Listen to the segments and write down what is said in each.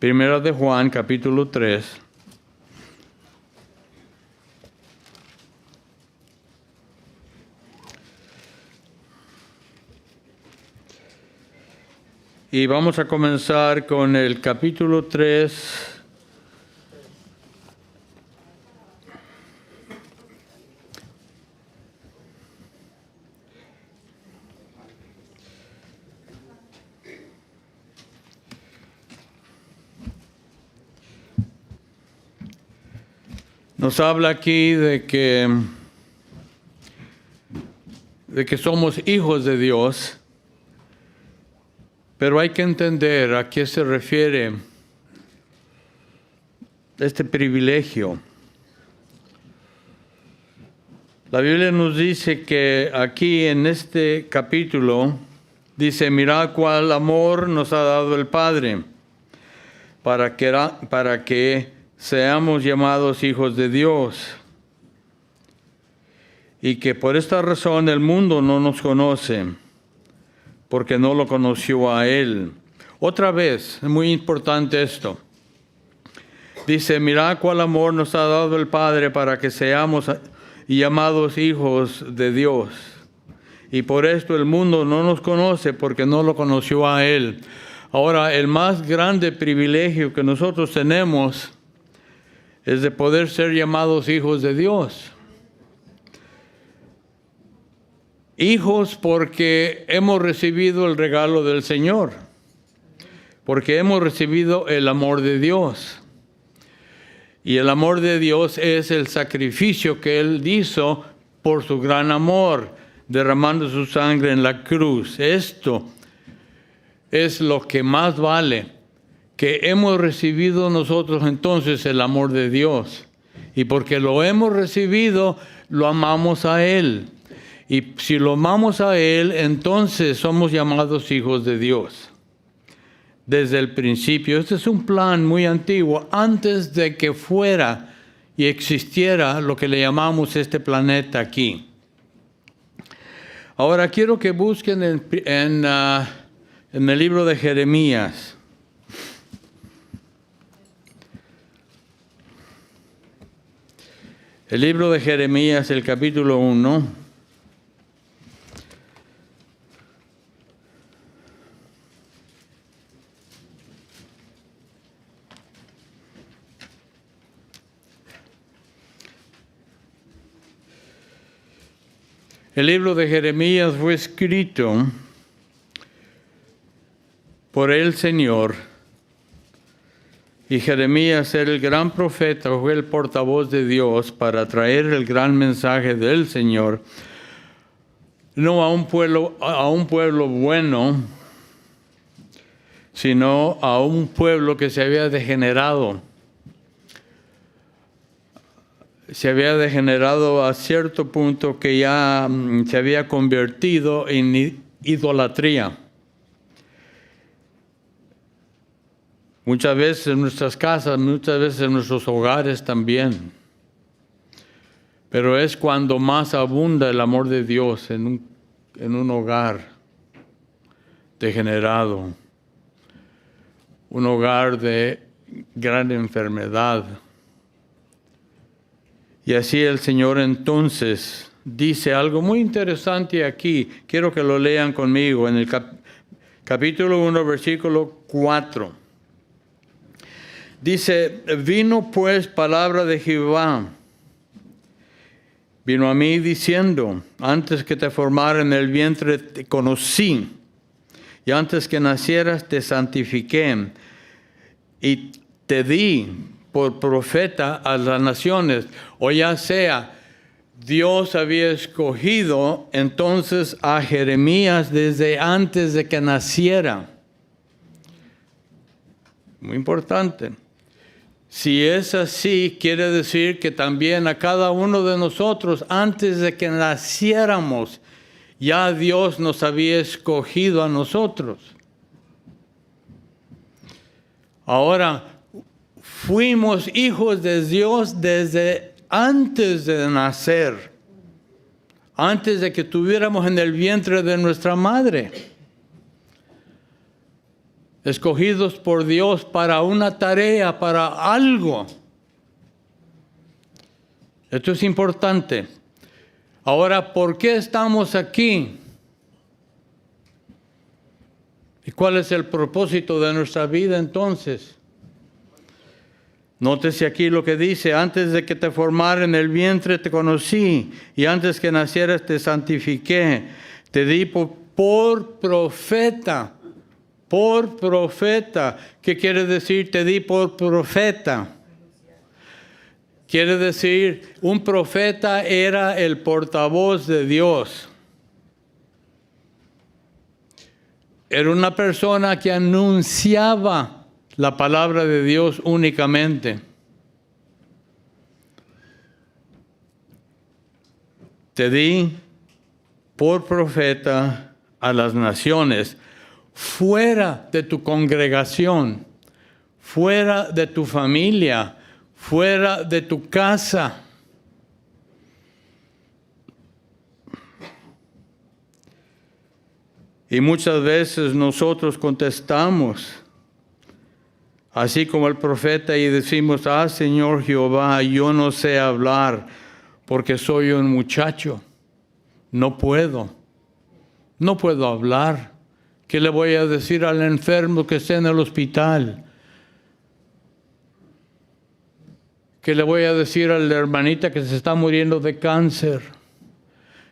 Primera de Juan, capítulo 3. Y vamos a comenzar con el capítulo 3. Nos habla aquí de que somos hijos de Dios, pero hay que entender a qué se refiere este privilegio. La Biblia nos dice que aquí en este capítulo dice: mirad cuál amor nos ha dado el Padre para que seamos llamados hijos de Dios, y que por esta razón el mundo no nos conoce, porque no lo conoció a Él. Otra vez, es muy importante esto. Dice: mirad cuál amor nos ha dado el Padre para que seamos llamados hijos de Dios. Y por esto el mundo no nos conoce, porque no lo conoció a Él. Ahora, el más grande privilegio que nosotros tenemos es de poder ser llamados hijos de Dios. Hijos porque hemos recibido el regalo del Señor, porque hemos recibido el amor de Dios. Y el amor de Dios es el sacrificio que Él hizo por su gran amor, derramando su sangre en la cruz. Esto es lo que más vale, que hemos recibido nosotros entonces el amor de Dios. Y porque lo hemos recibido, lo amamos a Él. Y si lo amamos a Él, entonces somos llamados hijos de Dios. Desde el principio. Este es un plan muy antiguo, antes de que fuera y existiera lo que le llamamos este planeta aquí. Ahora quiero que busquen en el libro de Jeremías. El libro de Jeremías, el capítulo 1. El libro de Jeremías fue escrito por el Señor. Y Jeremías era el gran profeta, fue el portavoz de Dios para traer el gran mensaje del Señor, no a un pueblo bueno, sino a un pueblo que se había degenerado. Se había degenerado a cierto punto que ya se había convertido en idolatría. Muchas veces en nuestras casas, muchas veces en nuestros hogares también. Pero es cuando más abunda el amor de Dios en un hogar degenerado, un hogar de gran enfermedad. Y así el Señor entonces dice algo muy interesante aquí. Quiero que lo lean conmigo en el capítulo 1, versículo 4. Dice: vino pues palabra de Jehová, vino a mí diciendo: antes que te formara en el vientre te conocí, y antes que nacieras te santifiqué, y te di por profeta a las naciones. O ya sea, Dios había escogido entonces a Jeremías desde antes de que naciera. Muy importante. Si es así, quiere decir que también a cada uno de nosotros, antes de que naciéramos, ya Dios nos había escogido a nosotros. Ahora, fuimos hijos de Dios desde antes de nacer, antes de que estuviéramos en el vientre de nuestra madre. escogidos por Dios para una tarea, para algo. Esto es importante. Ahora, ¿por qué estamos aquí? ¿Y cuál es el propósito de nuestra vida entonces? Nótese aquí lo que dice: antes de que te formara en el vientre te conocí, y antes que nacieras te santifiqué, te di por profeta. Por profeta. ¿Qué quiere decir te di por profeta? Quiere decir, un profeta era el portavoz de Dios. Era una persona que anunciaba la palabra de Dios únicamente. Te di por profeta a las naciones, fuera de tu congregación, fuera de tu familia, fuera de tu casa. Y muchas veces nosotros contestamos, así como el profeta, y decimos: ah, Señor Jehová, yo no sé hablar porque soy un muchacho. No puedo hablar. ¿Qué le voy a decir al enfermo que esté en el hospital? ¿Qué le voy a decir a la hermanita que se está muriendo de cáncer?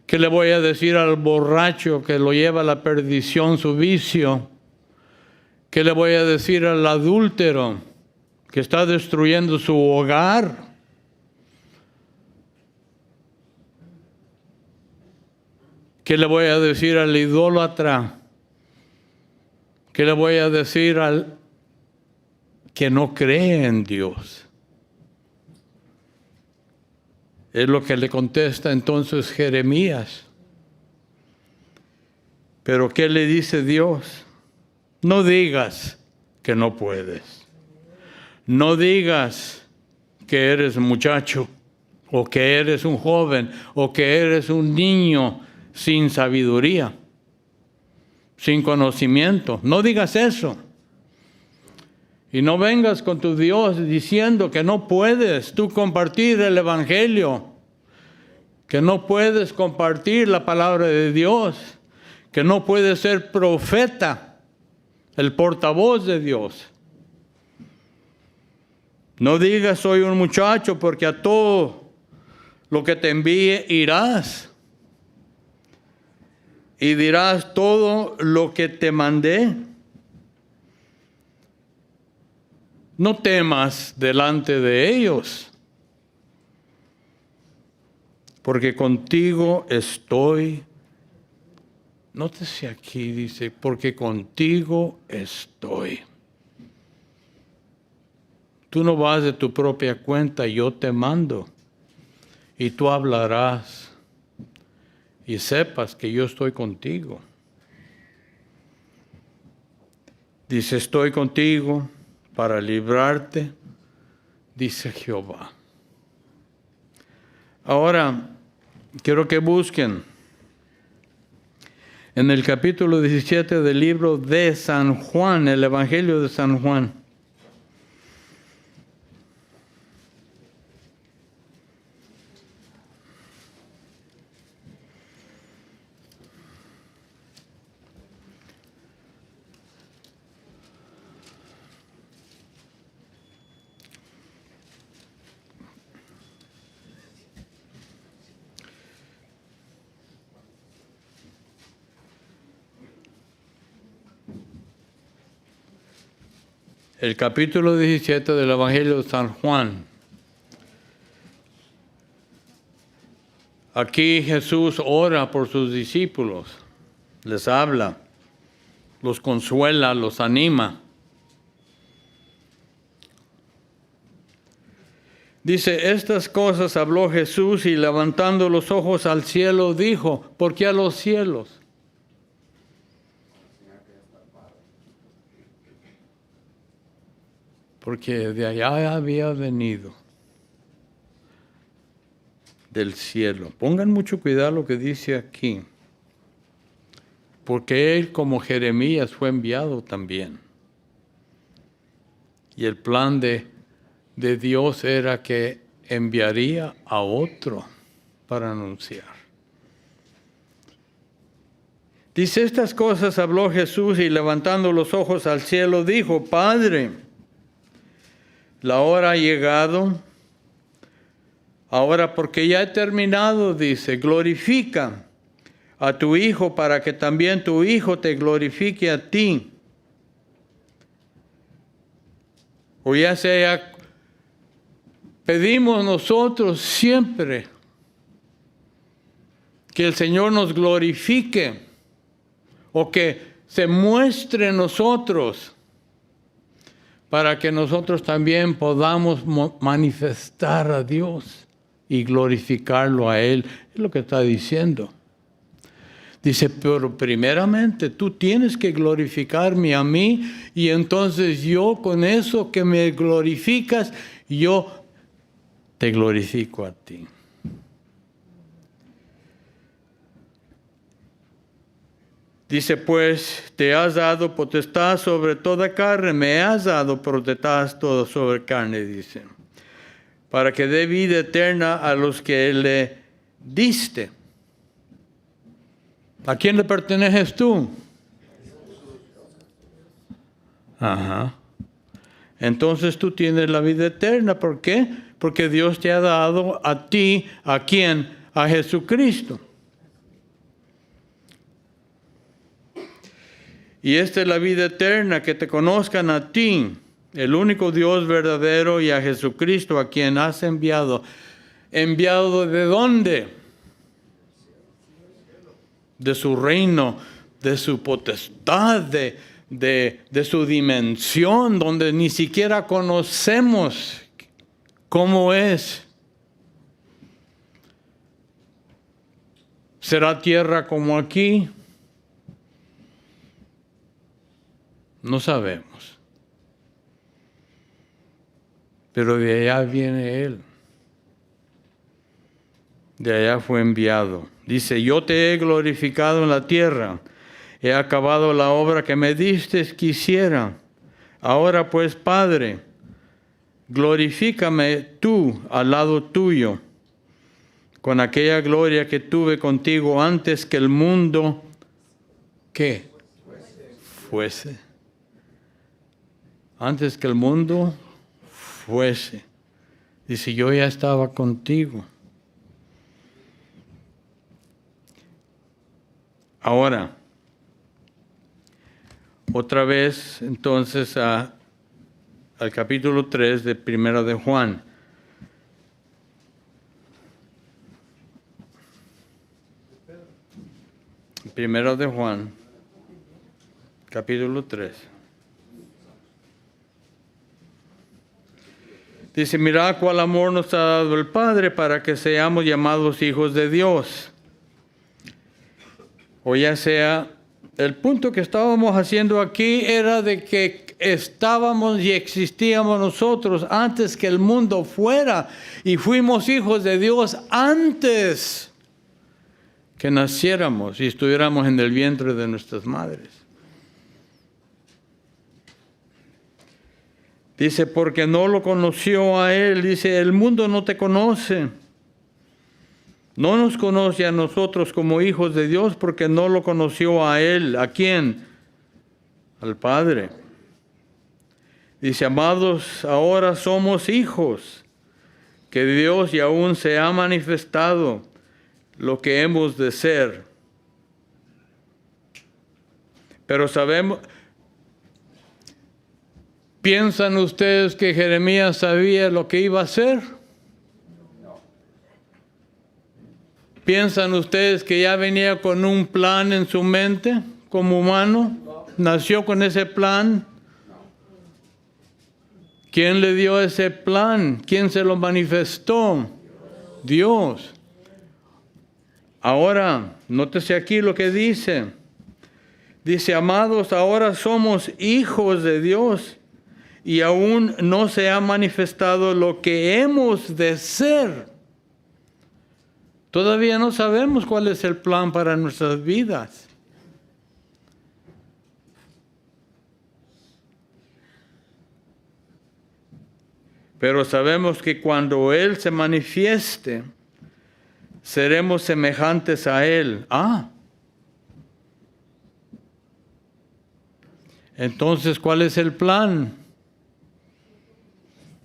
¿Qué le voy a decir al borracho que lo lleva a la perdición su vicio? ¿Qué le voy a decir al adúltero que está destruyendo su hogar? ¿Qué le voy a decir al idólatra? ¿Qué le voy a decir al que no cree en Dios? Es lo que le contesta entonces Jeremías. Pero ¿qué le dice Dios? No digas que no puedes. No digas que eres muchacho, o que eres un joven, o que eres un niño sin sabiduría, sin conocimiento. No digas eso. Y no vengas con tu Dios diciendo que no puedes tú compartir el Evangelio, que no puedes compartir la palabra de Dios, que no puedes ser profeta, el portavoz de Dios. No digas soy un muchacho, porque a todo lo que te envíe irás y dirás todo lo que te mandé. No temas delante de ellos, porque contigo estoy. Nótese aquí, dice, porque contigo estoy. Tú no vas de tu propia cuenta, yo te mando. Y tú hablarás y sepas que yo estoy contigo. Dice, estoy contigo para librarte, dice Jehová. Ahora, quiero que busquen en el capítulo 17 del libro de San Juan, el Evangelio de San Juan. El capítulo 17 del Evangelio de San Juan. Aquí Jesús ora por sus discípulos, les habla, los consuela, los anima. Dice, estas cosas habló Jesús y levantando los ojos al cielo dijo, ¿por qué a los cielos? Porque de allá había venido, del cielo. Pongan mucho cuidado lo que dice aquí, porque él como Jeremías fue enviado también. Y el plan de Dios era que enviaría a otro para anunciar. Dice, estas cosas habló Jesús y levantando los ojos al cielo dijo, Padre, la hora ha llegado. Ahora, porque ya he terminado, dice, glorifica a tu Hijo para que también tu Hijo te glorifique a ti. O ya sea, pedimos nosotros siempre que el Señor nos glorifique o que se muestre en nosotros para que nosotros también podamos manifestar a Dios y glorificarlo a Él. Es lo que está diciendo. Dice, pero primeramente tú tienes que glorificarme a mí y entonces yo con eso que me glorificas, yo te glorifico a ti. Dice, pues, te has dado potestad sobre toda carne, me has dado potestad sobre carne, dice, para que dé vida eterna a los que le diste. ¿A quién le perteneces tú? Ajá. Entonces tú tienes la vida eterna. ¿Por qué? Porque Dios te ha dado a ti, ¿a quién? A Jesucristo. Y esta es la vida eterna, que te conozcan a ti, el único Dios verdadero, y a Jesucristo, a quien has enviado. ¿Enviado de dónde? De su reino, de su potestad, de su dimensión, donde ni siquiera conocemos cómo es. ¿Será tierra como aquí? No sabemos. Pero de allá viene Él. De allá fue enviado. Dice, yo te he glorificado en la tierra. He acabado la obra que me diste que hiciera. Ahora pues, Padre, glorifícame tú al lado tuyo, con aquella gloria que tuve contigo antes que el mundo, ¿qué? Fuese. Antes que el mundo fuese. Dice, yo ya estaba contigo. Ahora, otra vez, entonces, al capítulo 3 de Primero de Juan. Primero de Juan, capítulo 3. Dice, mirad cuál amor nos ha dado el Padre para que seamos llamados hijos de Dios. O ya sea, el punto que estábamos haciendo aquí era de que estábamos y existíamos nosotros antes que el mundo fuera y fuimos hijos de Dios antes que naciéramos y estuviéramos en el vientre de nuestras madres. Dice, porque no lo conoció a Él. Dice, el mundo no te conoce. No nos conoce a nosotros como hijos de Dios porque no lo conoció a Él. ¿A quién? Al Padre. Dice, amados, ahora somos hijos, que Dios y aún se ha manifestado lo que hemos de ser. Pero sabemos... ¿Piensan ustedes que Jeremías sabía lo que iba a hacer? ¿Piensan ustedes que ya venía con un plan en su mente como humano? ¿Nació con ese plan? ¿Quién le dio ese plan? ¿Quién se lo manifestó? Dios. Ahora, nótese aquí lo que dice. Dice, amados, ahora somos hijos de Dios. Y aún no se ha manifestado lo que hemos de ser. Todavía no sabemos cuál es el plan para nuestras vidas. Pero sabemos que cuando Él se manifieste, seremos semejantes a Él. Entonces, ¿cuál es el plan?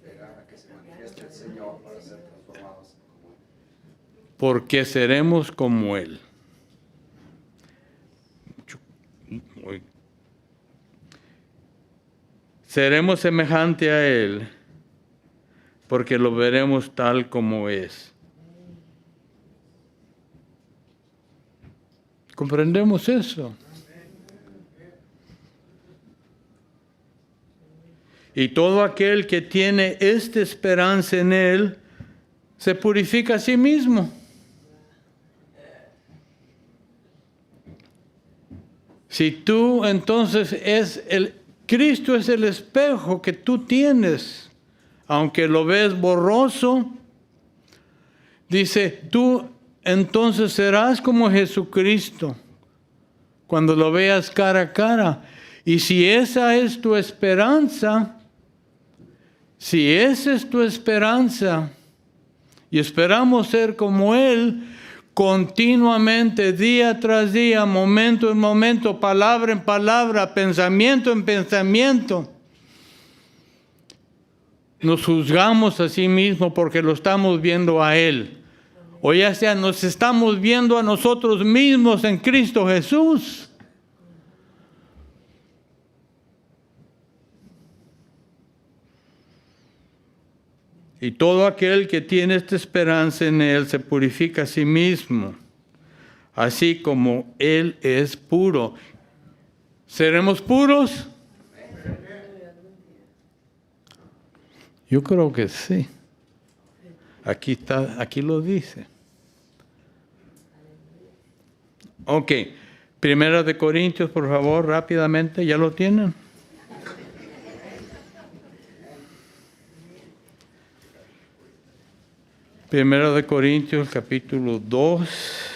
Esperar a que se manifieste el Señor para ser transformados como Él. Porque seremos como Él. Seremos semejantes a Él porque lo veremos tal como es. ¿Comprendemos eso? Y todo aquel que tiene esta esperanza en Él, se purifica a sí mismo. Si tú entonces Cristo es el espejo que tú tienes, aunque lo ves borroso, dice, tú entonces serás como Jesucristo cuando lo veas cara a cara. Y si esa es tu esperanza, si esa es tu esperanza, y esperamos ser como Él, continuamente, día tras día, momento en momento, palabra en palabra, pensamiento en pensamiento, nos juzgamos a sí mismos porque lo estamos viendo a Él. O ya sea, nos estamos viendo a nosotros mismos en Cristo Jesús. Y todo aquel que tiene esta esperanza en Él se purifica a sí mismo, así como Él es puro. ¿Seremos puros? Yo creo que sí. Aquí lo dice. Ok, Primera de Corintios, por favor, rápidamente, ¿ya lo tienen? Primera de Corintios, capítulo 2.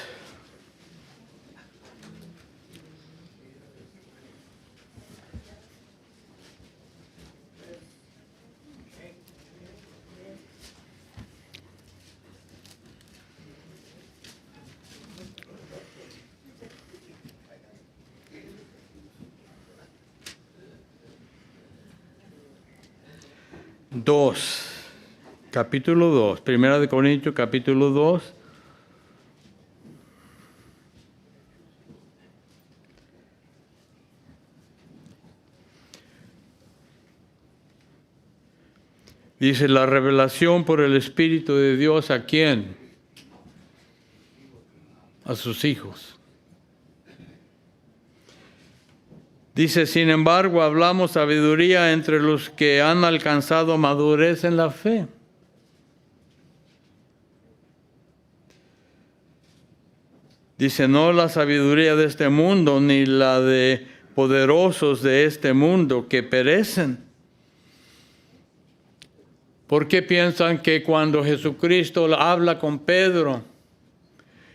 Capítulo 2, Primera de Corintios, capítulo 2. Dice, la revelación por el Espíritu de Dios, ¿a quién? A sus hijos. Dice, sin embargo, hablamos sabiduría entre los que han alcanzado madurez en la fe. Dice, no la sabiduría de este mundo, ni la de poderosos de este mundo que perecen. ¿Por qué piensan que cuando Jesucristo habla con Pedro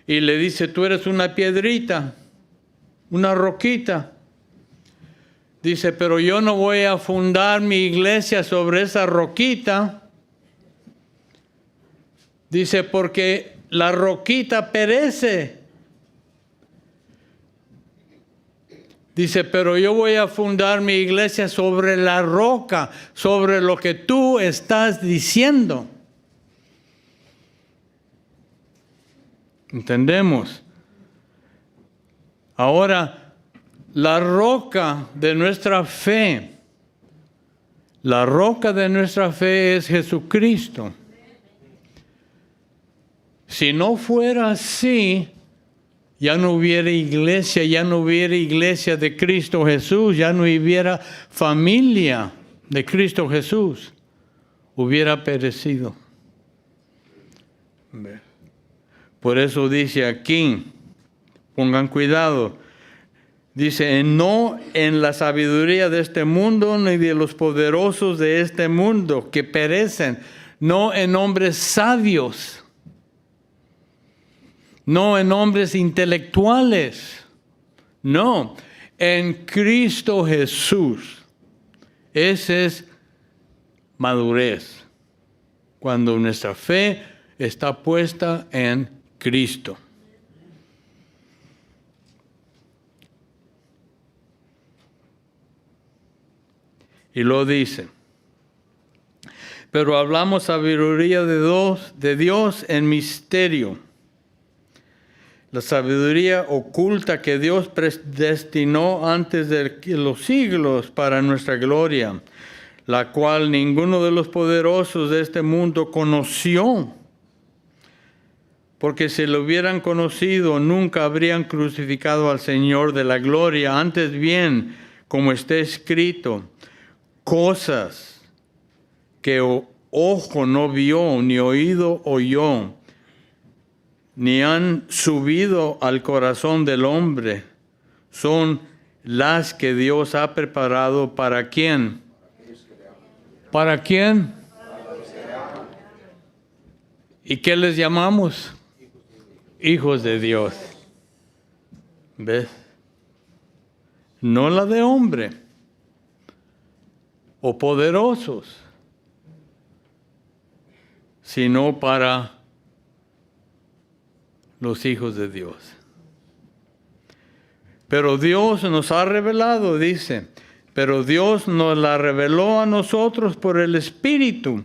y le dice, tú eres una piedrita, una roquita? Dice, pero yo no voy a fundar mi iglesia sobre esa roquita. Dice, porque la roquita perece. Dice, pero yo voy a fundar mi iglesia sobre la roca, sobre lo que tú estás diciendo. ¿Entendemos? Ahora, la roca de nuestra fe, la roca de nuestra fe es Jesucristo. Si no fuera así, ya no hubiera iglesia de Cristo Jesús, ya no hubiera familia de Cristo Jesús, hubiera perecido. Por eso dice aquí, pongan cuidado, dice, no en la sabiduría de este mundo, ni de los poderosos de este mundo que perecen, no en hombres sabios, no en hombres intelectuales, no, en Cristo Jesús. Esa es madurez. cuando nuestra fe está puesta en Cristo. Y lo dice. Pero hablamos sabiduría de Dios en misterio. La sabiduría oculta que Dios predestinó antes de los siglos para nuestra gloria, la cual ninguno de los poderosos de este mundo conoció. Porque si lo hubieran conocido, nunca habrían crucificado al Señor de la gloria. Antes bien, como está escrito, cosas que ojo no vio, ni oído oyó, ni han subido al corazón del hombre, son las que Dios ha preparado para ¿quién? ¿Para quién? ¿Y qué les llamamos? Hijos de Dios. ¿Ves? No la de hombre o poderosos, sino para los hijos de Dios. Pero Dios nos ha revelado, dice, pero Dios nos la reveló a nosotros por el Espíritu,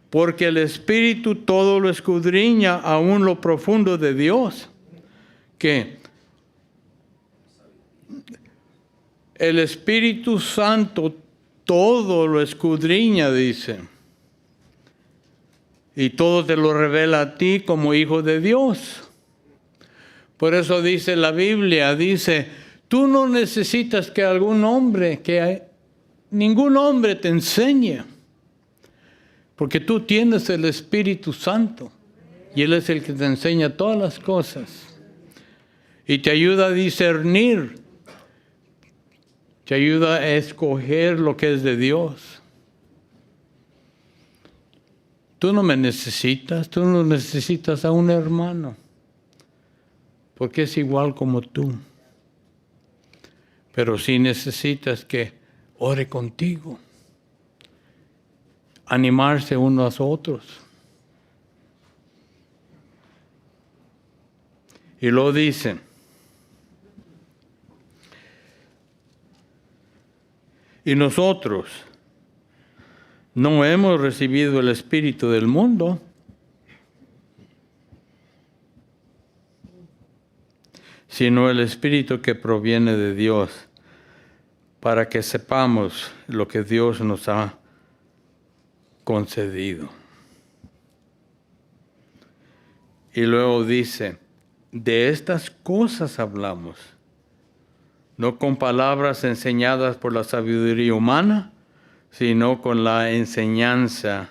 porque el Espíritu todo lo escudriña aún lo profundo de Dios. ¿Qué? El Espíritu Santo todo lo escudriña, dice. Y todo te lo revela a ti como hijo de Dios. Por eso dice la Biblia, dice, tú no necesitas que ningún hombre te enseñe. Porque tú tienes el Espíritu Santo. Y Él es el que te enseña todas las cosas. Y te ayuda a discernir. Te ayuda a escoger lo que es de Dios. Tú no me necesitas, tú no necesitas a un hermano, porque es igual como tú. Pero sí necesitas que ore contigo, animarse unos a otros. Y lo dicen. Y nosotros no hemos recibido el espíritu del mundo, sino el espíritu que proviene de Dios, para que sepamos lo que Dios nos ha concedido. Y luego dice, de estas cosas hablamos, no con palabras enseñadas por la sabiduría humana, sino con la enseñanza,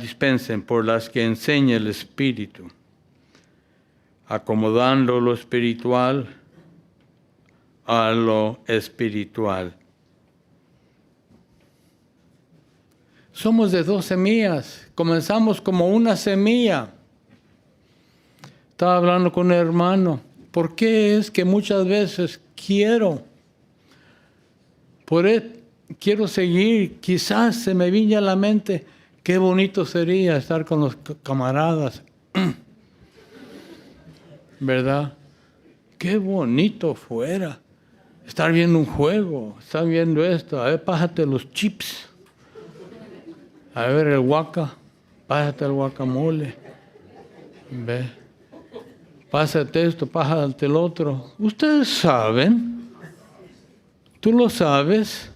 dispensen, por las que enseña el Espíritu, acomodando lo espiritual a lo espiritual. Somos de dos semillas, comenzamos como una semilla. Estaba hablando con un hermano. ¿Por qué es que muchas veces quiero seguir? Quizás se me viene a la mente, qué bonito sería estar con los camaradas. ¿Verdad? Qué bonito fuera estar viendo un juego, estar viendo esto. A ver, pásate los chips. A ver el pásate el guacamole. ¿Ve? Pásate esto, pásate el otro. Ustedes saben, tú lo sabes.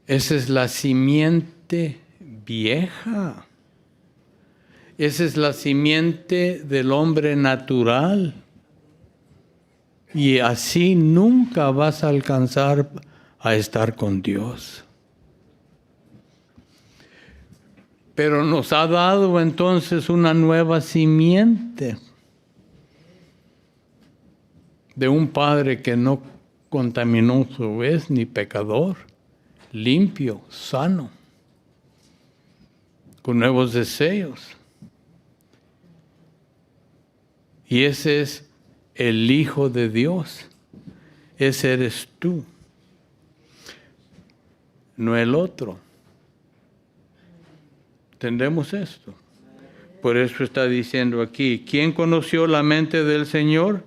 Esa es la simiente vieja. Esa es la simiente del hombre natural. Y así nunca vas a alcanzar a estar con Dios. Pero nos ha dado entonces una nueva simiente de un Padre que no contaminó su vez ni pecador, limpio, sano, con nuevos deseos. Y ese es el Hijo de Dios. Ese eres tú. no el otro. ¿Entendemos esto? Por eso está diciendo aquí, ¿quién conoció la mente del Señor?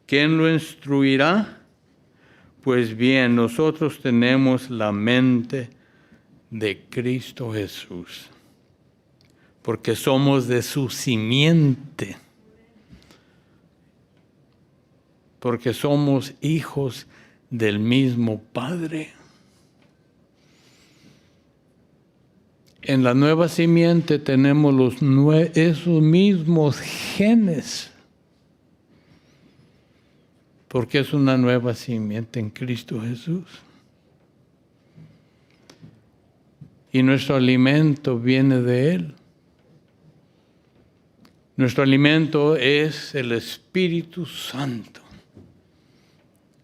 ¿Quién lo instruirá? Pues bien, nosotros tenemos la mente de Cristo Jesús, porque somos de su simiente, porque somos hijos del mismo Padre. En la nueva simiente tenemos esos mismos genes, porque es una nueva simiente en Cristo Jesús. Y nuestro alimento viene de Él. Nuestro alimento es el Espíritu Santo,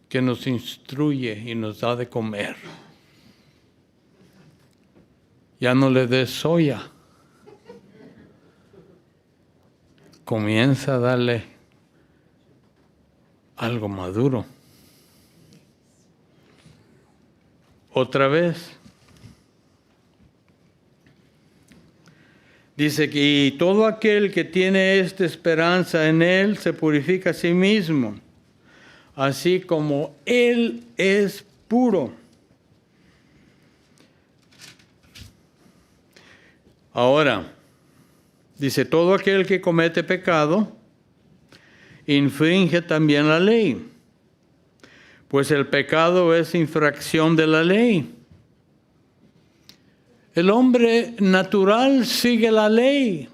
que nos instruye y nos da de comer. Ya no le des soya. Comienza a darle algo maduro. Otra vez. Dice que y todo aquel que tiene esta esperanza en Él se purifica a sí mismo, así como Él es puro. Ahora, dice, todo aquel que comete pecado infringe también la ley, pues el pecado es infracción de la ley. El hombre natural sigue la ley.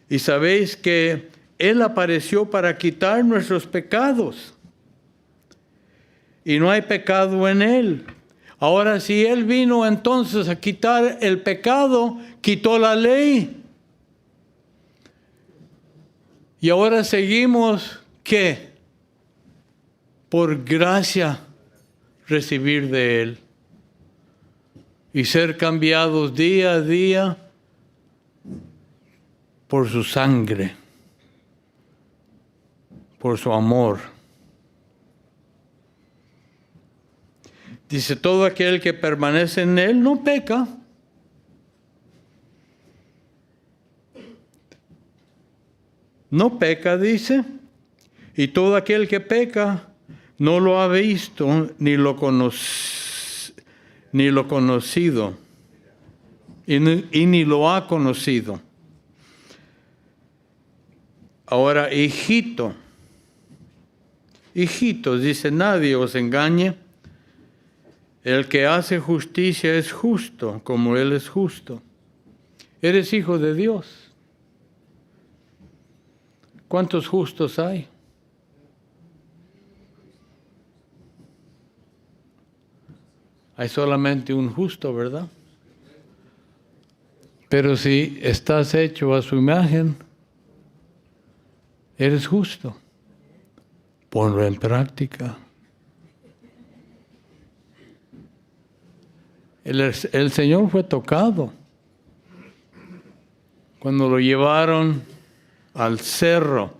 Y sabéis que Él apareció para quitar nuestros pecados. Y no hay pecado en Él. Ahora, si Él vino entonces a quitar el pecado, quitó la ley. Y ahora seguimos, ¿qué? Por gracia recibir de Él. Y ser cambiados día a día por su sangre, por su amor. Dice, todo aquel que permanece en Él no peca. No peca, dice, y todo aquel que peca no lo ha visto ni lo conocido, y ni lo ha conocido. Ahora, hijitos, dice, nadie os engañe. El que hace justicia es justo, como Él es justo. Eres hijo de Dios. ¿Cuántos justos hay? Hay solamente un justo, ¿verdad? Pero si estás hecho a su imagen, eres justo. Ponlo en práctica. El Señor fue tocado cuando lo llevaron al cerro.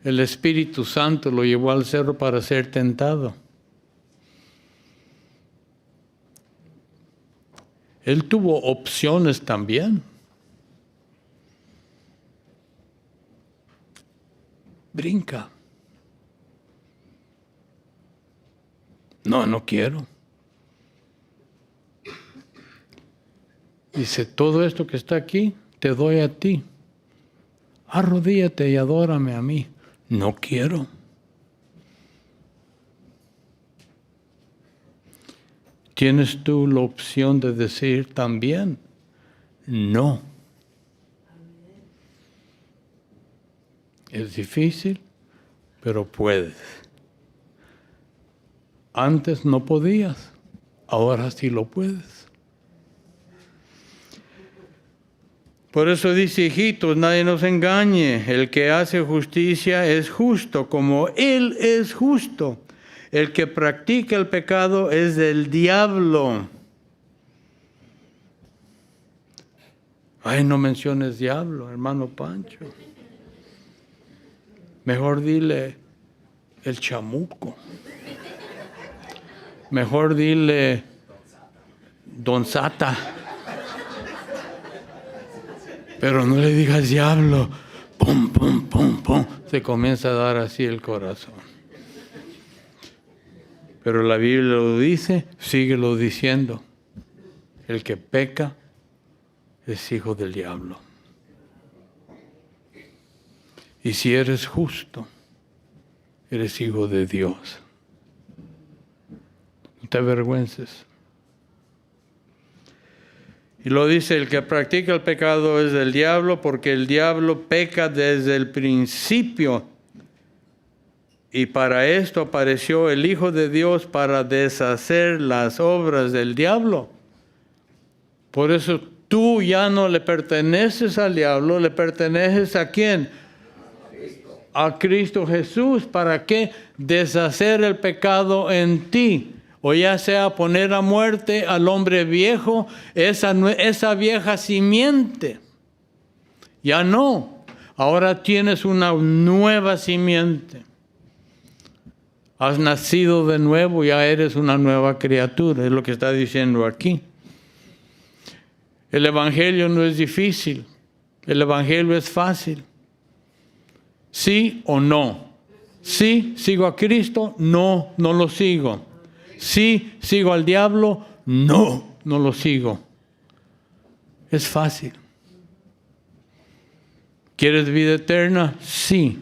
El Espíritu Santo lo llevó al cerro para ser tentado. Él tuvo opciones también. Brinca. No quiero. Dice, todo esto que está aquí, te doy a ti. Arrodíllate y adórame a mí. No quiero. Tienes tú la opción de decir también, no. Es difícil, pero puedes. Antes no podías, ahora sí lo puedes. Por eso dice, hijitos, nadie nos engañe. El que hace justicia es justo, como Él es justo. El que practica el pecado es del diablo. Ay, no menciones diablo, hermano Pancho. Mejor dile el chamuco. Mejor dile Don Sata. Pero no le digas diablo. Pum, pum, pum, pum. Se comienza a dar así el corazón. Pero la Biblia lo dice, síguelo diciendo. El que peca es hijo del diablo. Y si eres justo, eres hijo de Dios. No te avergüences. Y lo dice, el que practica el pecado es del diablo, porque el diablo peca desde el principio. Y para esto apareció el Hijo de Dios, para deshacer las obras del diablo. Por eso tú ya no le perteneces al diablo, le perteneces ¿a quién? A Cristo Jesús. ¿Para qué? Deshacer el pecado en ti. O ya sea poner a muerte al hombre viejo, esa vieja simiente. Ya no. Ahora tienes una nueva simiente. Has nacido de nuevo, ya eres una nueva criatura. Es lo que está diciendo aquí. El Evangelio no es difícil. El Evangelio es fácil. ¿Sí o no? Sí, sigo a Cristo. No, no lo sigo. Sí, sigo al diablo. No, no lo sigo. Es fácil. ¿Quieres vida eterna? Sí.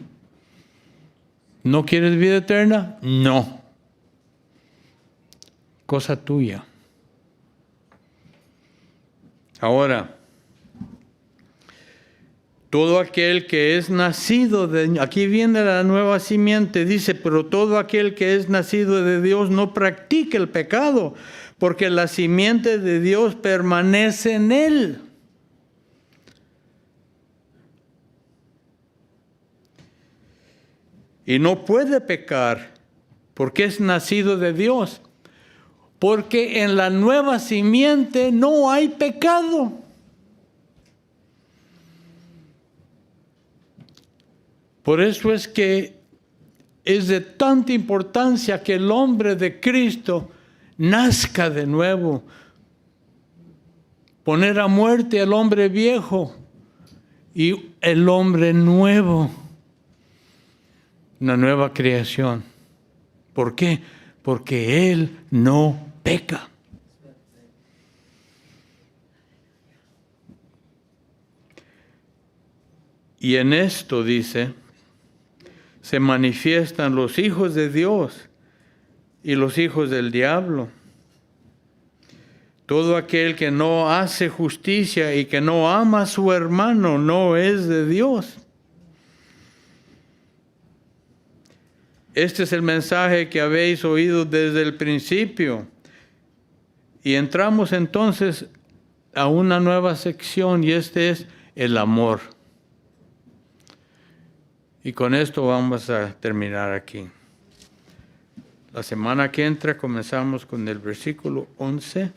¿No quieres vida eterna? No. Cosa tuya. Ahora, todo aquel que es nacido de... Aquí viene la nueva simiente, dice, pero todo aquel que es nacido de Dios no practica el pecado, porque la simiente de Dios permanece en él. Y no puede pecar, porque es nacido de Dios. Porque en la nueva simiente no hay pecado. Por eso es que es de tanta importancia que el hombre de Cristo nazca de nuevo. Poner a muerte al hombre viejo y el hombre nuevo. Una nueva creación. ¿Por qué? Porque Él no peca. Y en esto, dice, se manifiestan los hijos de Dios y los hijos del diablo. Todo aquel que no hace justicia y que no ama a su hermano no es de Dios. Este es el mensaje que habéis oído desde el principio. Y entramos entonces a una nueva sección y este es el amor. Y con esto vamos a terminar aquí. La semana que entra comenzamos con el versículo 11.